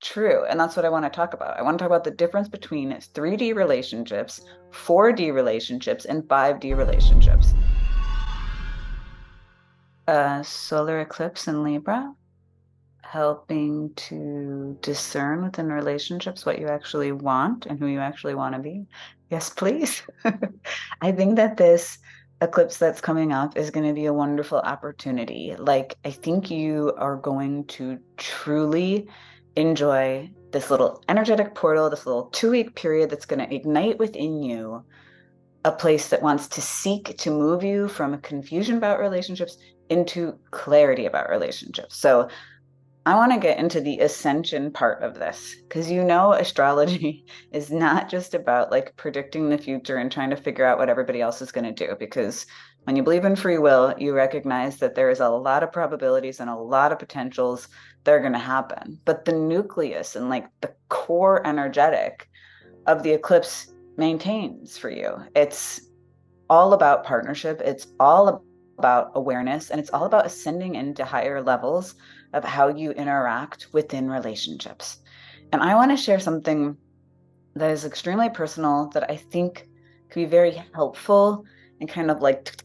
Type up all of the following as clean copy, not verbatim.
true. And that's what I want to talk about. I want to talk about the difference between 3D relationships, 4D relationships, and 5D relationships. Solar eclipse in Libra, helping to discern within relationships what you actually want and who you actually want to be. Yes, please. I think that this eclipse that's coming up is going to be a wonderful opportunity. Like, I think you are going to truly enjoy this little energetic portal, this little 2 week period that's going to ignite within you a place that wants to seek to move you from a confusion about relationships into clarity about relationships. So, I want to get into the ascension part of this because astrology is not just about like predicting the future and trying to figure out what everybody else is going to do. Because when you believe in free will, you recognize that there is a lot of probabilities and a lot of potentials that are going to happen. But the nucleus and like the core energetic of the eclipse maintains for you. It's all about partnership. It's all about awareness, and it's all about ascending into higher levels of how you interact within relationships. And I want to share something that is extremely personal that I think can be very helpful and kind of like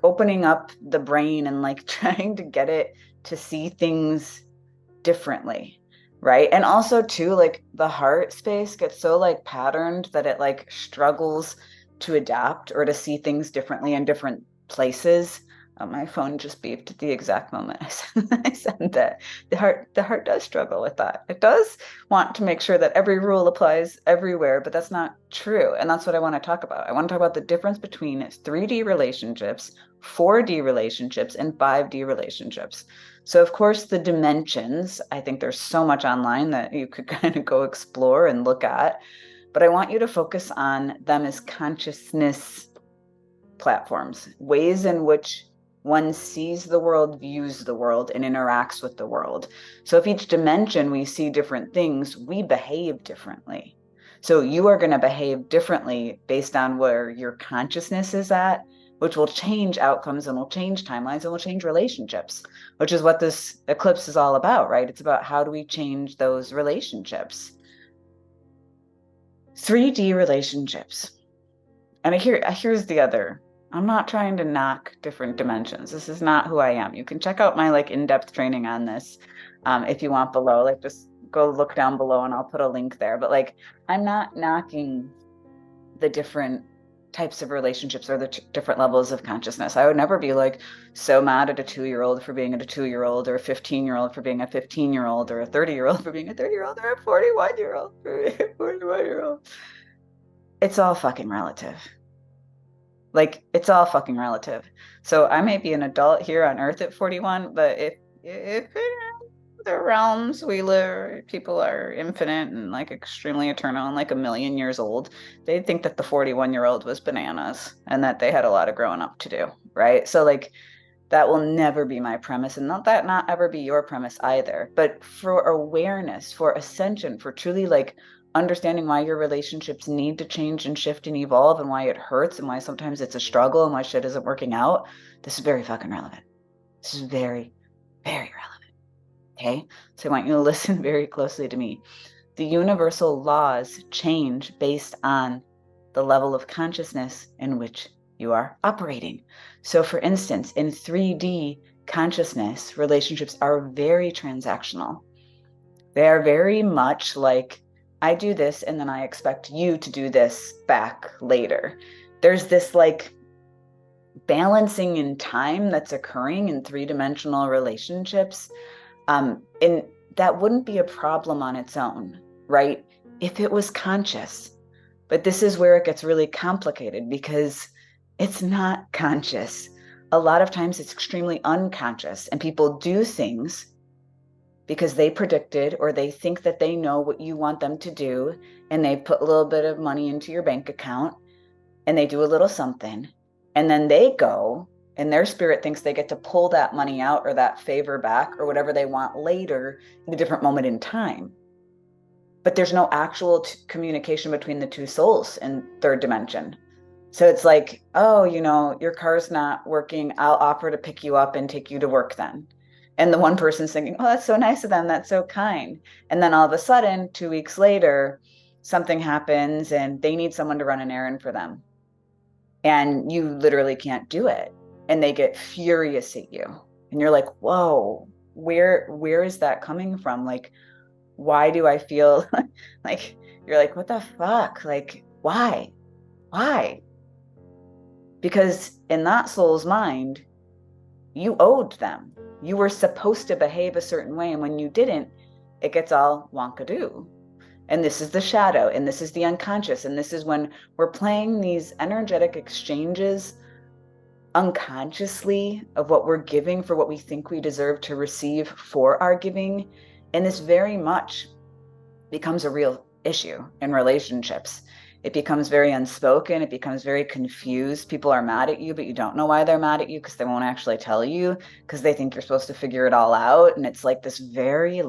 opening up the brain and like trying to get it to see things differently. Right. And also too, like the heart space gets so like patterned that it like struggles to adapt or to see things differently in different places. My phone just beeped at the exact moment I said that. The heart does struggle with that. It does want to make sure that every rule applies everywhere, but that's not true. And that's what I want to talk about. I want to talk about the difference between 3D relationships, 4D relationships, and 5D relationships. So, of course, the dimensions, I think there's so much online that you could kind of go explore and look at, but I want you to focus on them as consciousness platforms, ways in which one sees the world, views the world, and interacts with the world. So if each dimension we see different things, we behave differently. So you are going to behave differently based on where your consciousness is at, which will change outcomes and will change timelines and will change relationships, which is what this eclipse is all about, right? It's about how do we change those relationships. 3D relationships. And here's the other. I'm not trying to knock different dimensions. This is not who I am. You can check out my like in-depth training on this if you want below. Like just go look down below and I'll put a link there. But like I'm not knocking the different types of relationships or the different levels of consciousness. I would never be like so mad at a 2-year-old for being at a 2-year-old or a 15-year-old for being a 15-year-old or a 30-year-old for being a 30-year-old or a 41-year-old for being a 41-year-old. It's all fucking relative. Like it's all fucking relative. So I may be an adult here on Earth at 41, but if the realms we live, people are infinite and like extremely eternal and like a million years old, they think that the 41-year-old was bananas and that they had a lot of growing up to do, right? So like that will never be my premise, and not ever be your premise either. But for awareness, for ascension, for truly like understanding why your relationships need to change and shift and evolve and why it hurts and why sometimes it's a struggle and why shit isn't working out, this is very fucking relevant. This is very, very relevant. Okay. So I want you to listen very closely to me. The universal laws change based on the level of consciousness in which you are operating. So, for instance, in 3D consciousness, relationships are very transactional. They are very much like, I do this and then I expect you to do this back later. There's this like balancing in time that's occurring in 3-dimensional relationships. And that wouldn't be a problem on its own, right? If it was conscious. But this is where it gets really complicated because it's not conscious. A lot of times it's extremely unconscious, and people do things because they predicted or they think that they know what you want them to do, and they put a little bit of money into your bank account and they do a little something, and then they go and their spirit thinks they get to pull that money out or that favor back or whatever they want later in a different moment in time. But there's no actual communication between the two souls in 3rd dimension. So it's like, oh, your car's not working. I'll offer to pick you up and take you to work then. And the one person's thinking, oh, that's so nice of them. That's so kind. And then all of a sudden, 2 weeks later, something happens and they need someone to run an errand for them. And you literally can't do it. And they get furious at you. And you're like, whoa, where is that coming from? Like, why do I feel like you're like, what the fuck? Like, why? Why? Because in that soul's mind, you owed them. You were supposed to behave a certain way. And when you didn't, it gets all wonkadoo. And this is the shadow, and this is the unconscious. And this is when we're playing these energetic exchanges unconsciously of what we're giving for what we think we deserve to receive for our giving. And this very much becomes a real issue in relationships. It becomes very unspoken. It becomes very confused. People are mad at you, but you don't know why they're mad at you because they won't actually tell you because they think you're supposed to figure it all out. And it's like this very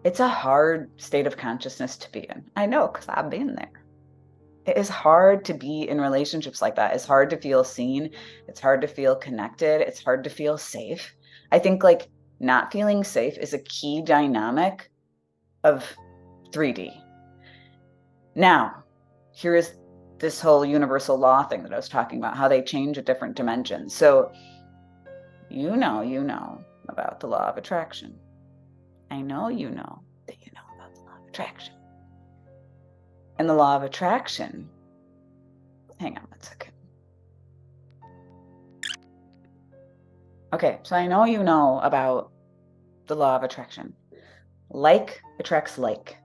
it's a hard state of consciousness to be in. I know because I've been there. It is hard to be in relationships like that. It's hard to feel seen. It's hard to feel connected. It's hard to feel safe. I think not feeling safe is a key dynamic of 3D. Now, here is this whole universal law thing that I was talking about, how they change at different dimensions. So, you know about the law of attraction. I know you know that you know about the law of attraction. And the law of attraction, hang on one second. Okay, so I know you know about the law of attraction. Like attracts like.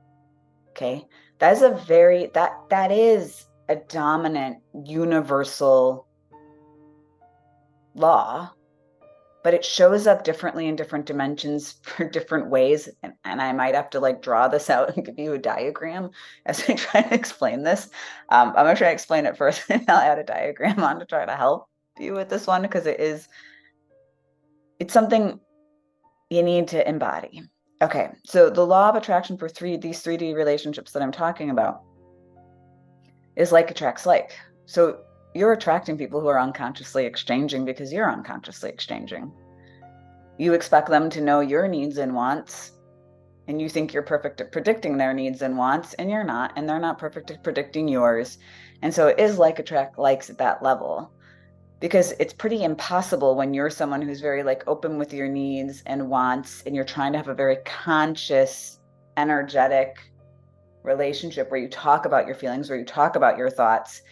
Okay, that is that is a dominant universal law, but it shows up differently in different dimensions for different ways. And I might have to draw this out and give you a diagram as I try to explain this. I'm gonna try to explain it first, and I'll add a diagram on to try to help you with this one because it's something you need to embody. Okay, so the law of attraction for these 3D relationships that I'm talking about is like attracts like. So you're attracting people who are unconsciously exchanging because you're unconsciously exchanging. You expect them to know your needs and wants, and you think you're perfect at predicting their needs and wants, and you're not, and they're not perfect at predicting yours. And so it is like attract likes at that level. Because it's pretty impossible when you're someone who's very open with your needs and wants, and you're trying to have a very conscious, energetic relationship where you talk about your feelings, where you talk about your thoughts.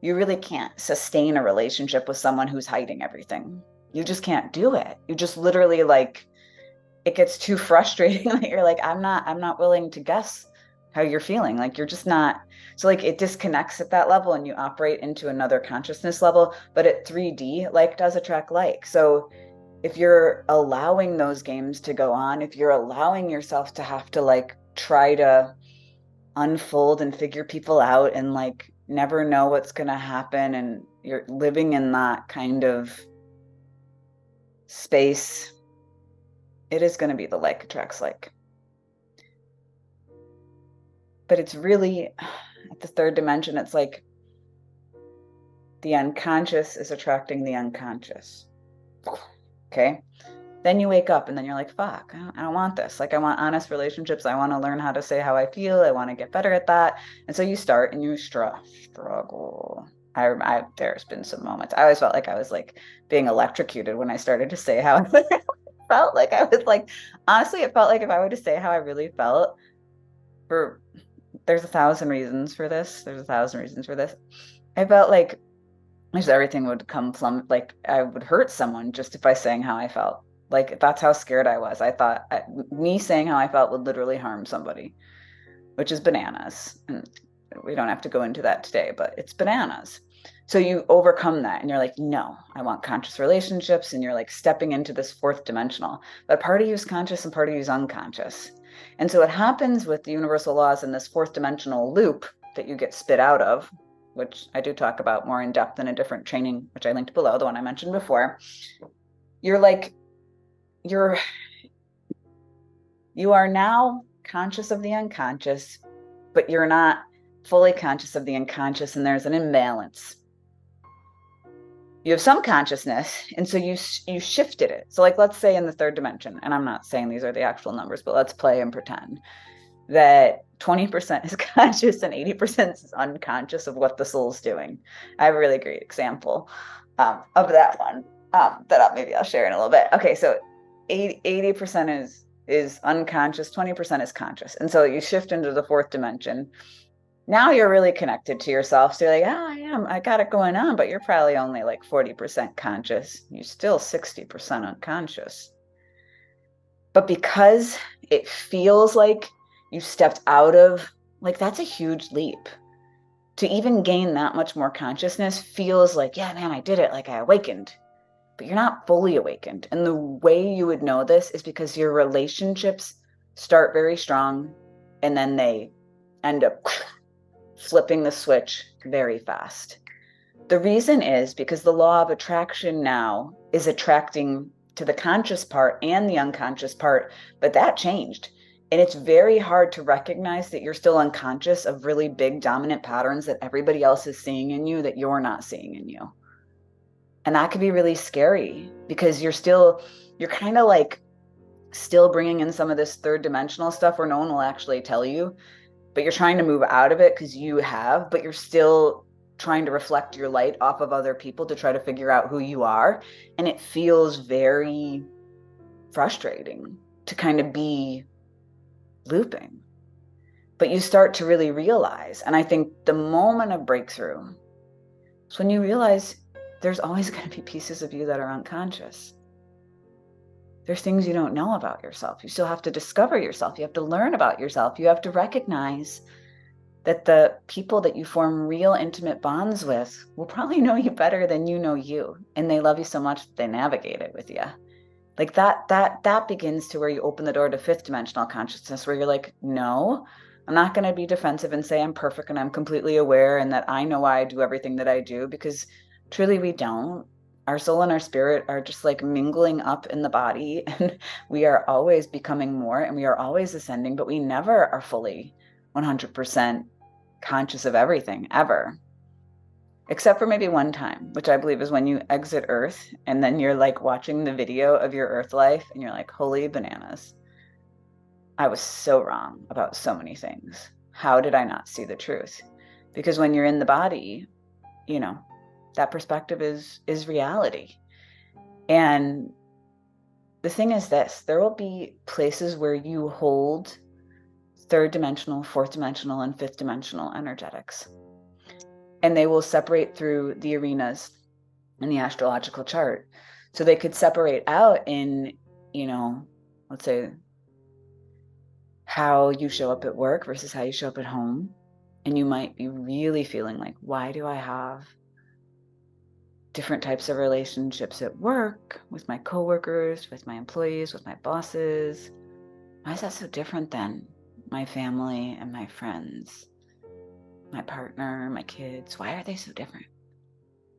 You really can't sustain a relationship with someone who's hiding everything. You just can't do it. You just literally it gets too frustrating that you're I'm not willing to guess how you're feeling. You're just not. So it disconnects at that level and you operate into another consciousness level. But at 3D, does attract like. So if you're allowing those games to go on, if you're allowing yourself to have to try to unfold and figure people out and never know what's going to happen, and you're living in that kind of space, it is going to be the like attracts like. But it's really at the third dimension, it's the unconscious is attracting the unconscious. Okay. Then you wake up and then you're like, fuck, I don't want this. I want honest relationships. I want to learn how to say how I feel. I want to get better at that. And so you start and you struggle. There's been some moments. I always felt like I was being electrocuted when I started to say how I felt. I was honestly, it felt like if I were to say how I really felt, there's 1,000 reasons for this. There's 1,000 reasons for this. I felt just everything would come from I would hurt someone just if I sang how I felt. That's how scared I was. I thought me saying how I felt would literally harm somebody, which is bananas. And we don't have to go into that today, but it's bananas. So you overcome that and you're no, I want conscious relationships. And you're stepping into this fourth dimensional, but part of you is conscious and part of you is unconscious. And so what happens with the universal laws in this fourth dimensional loop that you get spit out of, which I do talk about more in depth in a different training, which I linked below, the one I mentioned before, you are now conscious of the unconscious, but you're not fully conscious of the unconscious, and there's an imbalance. you have some consciousness, and so you shifted it. So like, let's say in the third dimension, and I'm not saying these are the actual numbers, but let's play and pretend that 20% is conscious and 80% is unconscious of what the soul's doing. I have a really great example of that one maybe I'll share in a little bit. Okay, so 80% is unconscious, 20% is conscious. And so you shift into the fourth dimension. Now you're really connected to yourself. So you're like, I got it going on, but you're probably only like 40% conscious. You're still 60% unconscious. But because it feels like you stepped out of, like, that's a huge leap. To even gain that much more consciousness feels like, yeah, man, I did it. Like I awakened, but you're not fully awakened. And the way you would know this is because your relationships start very strong and then they end up flipping the switch very fast. The reason is because the law of attraction now is attracting to the conscious part and the unconscious part, but that changed. And it's very hard to recognize that you're still unconscious of really big dominant patterns that everybody else is seeing in you that you're not seeing in you. And that could be really scary because you're kind of like still bringing in some of this third dimensional stuff where no one will actually tell you, but you're trying to move out of it because you have, but you're still trying to reflect your light off of other people to try to figure out who you are. And it feels very frustrating to kind of be looping. But you start to really realize, and I think the moment of breakthrough is when you realize there's always going to be pieces of you that are unconscious. There's things you don't know about yourself. You still have to discover yourself. You have to learn about yourself. You have to recognize that the people that you form real intimate bonds with will probably know you better than you know you. And they love you so much that they navigate it with you. Like that begins to where you open the door to fifth dimensional consciousness, where you're like, no, I'm not going to be defensive and say I'm perfect and I'm completely aware and that I know why I do everything that I do, because truly we don't. Our soul and our spirit are just like mingling up in the body, and we are always becoming more and we are always ascending, but we never are fully 100% conscious of everything ever. Except for maybe one time, which I believe is when you exit Earth and then you're like watching the video of your Earth life and you're like, holy bananas. I was so wrong about so many things. How did I not see the truth? Because when you're in the body, you know, that perspective is reality. And the thing is this, there will be places where you hold third dimensional, fourth dimensional, and fifth dimensional energetics. And they will separate through the arenas in the astrological chart. So they could separate out in, let's say how you show up at work versus how you show up at home. And you might be really feeling like, why do I have different types of relationships at work with my coworkers, with my employees, with my bosses? Why is that so different than my family and my friends, my partner, my kids? Why are they so different?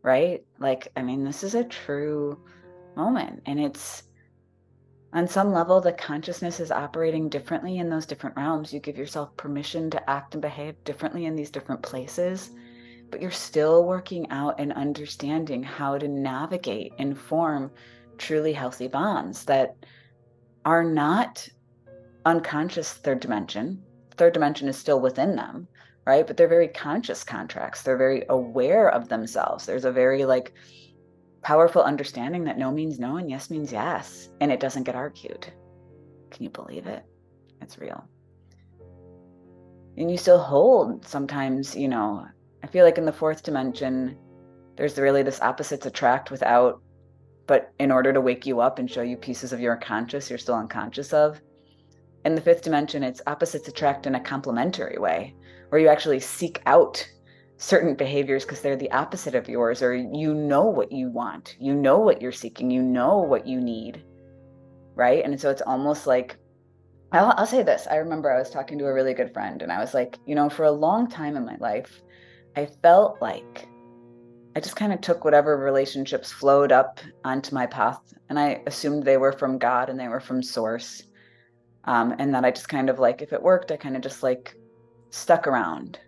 Right? Like, I mean, this is a true moment, and it's on some level, the consciousness is operating differently in those different realms. You give yourself permission to act and behave differently in these different places, but you're still working out and understanding how to navigate and form truly healthy bonds that are not unconscious third dimension. Third dimension is still within them, right? But they're very conscious contracts. They're very aware of themselves. There's a very powerful understanding that no means no and yes means yes, and it doesn't get argued. Can you believe it? It's real. And you still hold sometimes, I feel like in the fourth dimension, there's really this opposites attract but in order to wake you up and show you pieces of your conscious, you're still unconscious of. In the fifth dimension, it's opposites attract in a complementary way, where you actually seek out certain behaviors because they're the opposite of yours, or you know what you want, you know what you're seeking, you know what you need, right? And so it's almost like, I'll say this. I remember I was talking to a really good friend and I was like, for a long time in my life, I felt like I just kind of took whatever relationships flowed up onto my path and I assumed they were from God and they were from source. And that I just kind of if it worked, I kind of just stuck around,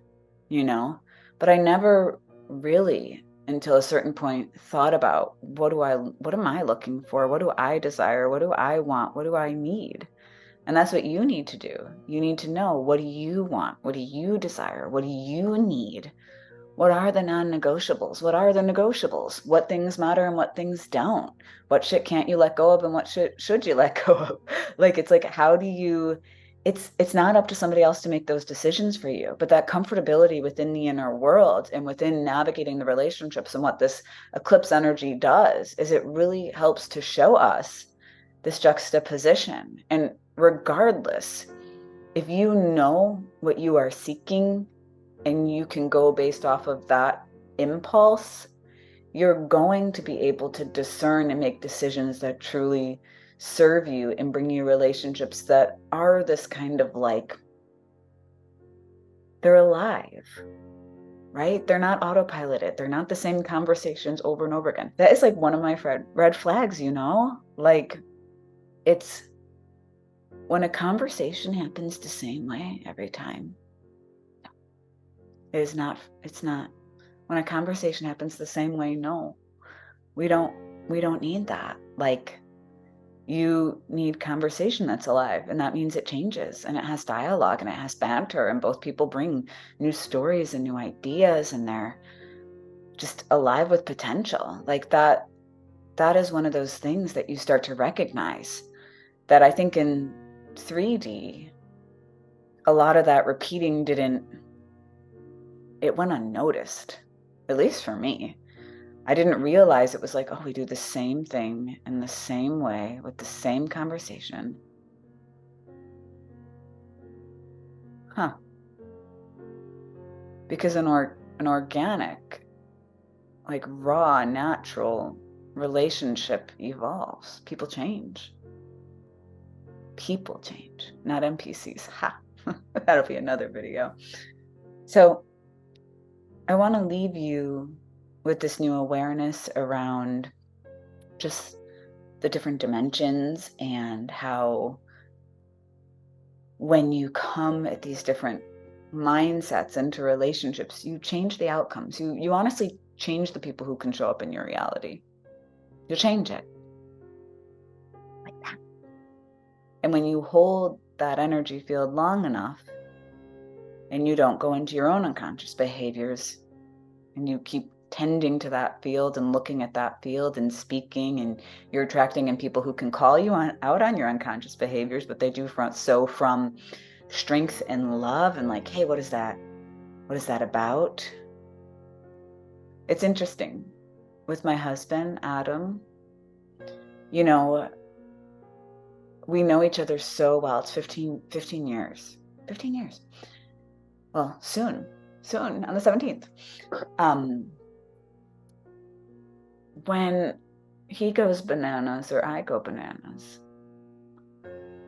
but I never really until a certain point thought about what am I looking for? What do I desire? What do I want? What do I need? And that's what you need to do. You need to know, what do you want? What do you desire? What do you need? What are the non-negotiables? What are the negotiables? What things matter and what things don't? What shit can't you let go of and what shit should you let go of? Like, it's like, how do you, it's not up to somebody else to make those decisions for you, but that comfortability within the inner world and within navigating the relationships, and what this eclipse energy does is it really helps to show us this juxtaposition. And regardless, if you know what you are seeking and you can go based off of that impulse, you're going to be able to discern and make decisions that truly serve you and bring you relationships that are this kind of like, they're alive, right? They're not autopiloted. They're not the same conversations over and over again. That is like one of my red flags, you know? Like, it's when a conversation happens the same way every time. It's not when a conversation happens the same way. No, we don't need that. Like, you need conversation that's alive, and that means it changes and it has dialogue and it has banter, and both people bring new stories and new ideas, and they're just alive with potential. Like, that is one of those things that you start to recognize, that I think in 3D, a lot of that repeating it went unnoticed, at least for me. I didn't realize it was like, oh, we do the same thing in the same way with the same conversation. Huh. Because an organic, like raw, natural relationship evolves. People change. People change, not NPCs. Ha. That'll be another video. So I want to leave you with this new awareness around just the different dimensions, and how when you come at these different mindsets into relationships, you change the outcomes. You honestly change the people who can show up in your reality. You change it like that. And when you hold that energy field long enough, and you don't go into your own unconscious behaviors, and you keep tending to that field and looking at that field and speaking, and you're attracting in people who can call you out on your unconscious behaviors, but they do from strength and love, and like, hey, what is that about? It's interesting with my husband, Adam, you know, we know each other so well. It's 15 years. 15 years. Well, soon on the 17th. When he goes bananas or I go bananas,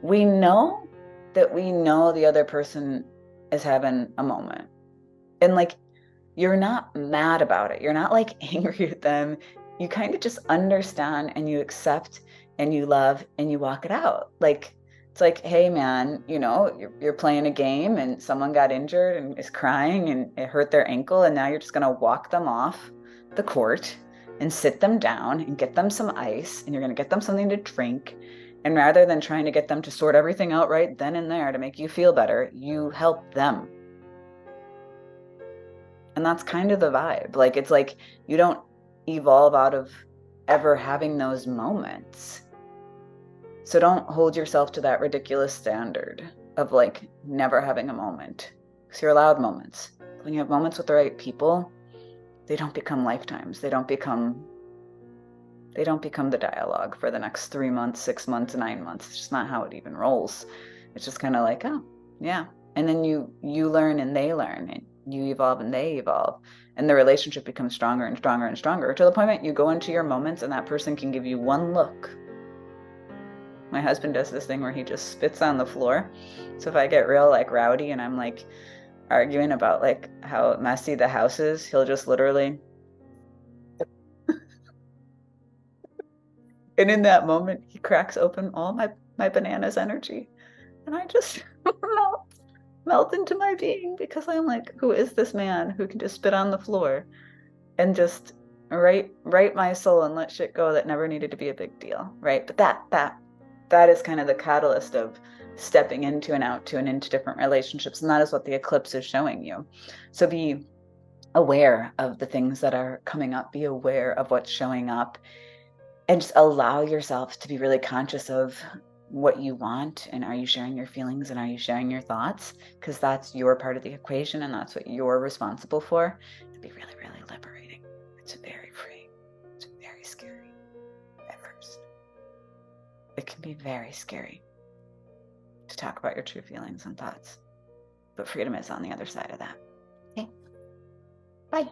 we know that we know the other person is having a moment. And like, you're not mad about it. You're not like angry at them. You kind of just understand, and you accept, and you love, and you walk it out. Like, it's like, hey man, you know, you're playing a game and someone got injured and is crying and it hurt their ankle, and now you're just going to walk them off the court and sit them down and get them some ice, and you're going to get them something to drink. And rather than trying to get them to sort everything out right then and there to make you feel better, you help them. And that's kind of the vibe. Like, it's like, you don't evolve out of ever having those moments. So don't hold yourself to that ridiculous standard of like never having a moment, because you're allowed moments. When you have moments with the right people, they don't become lifetimes. They don't become the dialogue for the next 3 months, 6 months, 9 months. It's just not how it even rolls. It's just kind of like, oh yeah. And then you learn and they learn, and you evolve and they evolve, and the relationship becomes stronger and stronger and stronger, to the point that you go into your moments and that person can give you one look. My husband does this thing where he just spits on the floor. So if I get real like rowdy and I'm like arguing about like how messy the house is, he'll just literally. And in that moment, he cracks open all my bananas energy, and I just melt into my being, because I'm like, who is this man who can just spit on the floor and just right my soul and let shit go that never needed to be a big deal, right? But that is kind of the catalyst of stepping into and out to and into different relationships, and that is what the eclipse is showing you. So be aware of the things that are coming up, be aware of what's showing up, and just allow yourself to be really conscious of what you want, and are you sharing your feelings, and are you sharing your thoughts, because that's your part of the equation and that's what you're responsible for. It'd be really, really liberating. It's very free. It's very scary at first. It can be very scary to talk about your true feelings and thoughts, but freedom is on the other side of that. Okay, bye.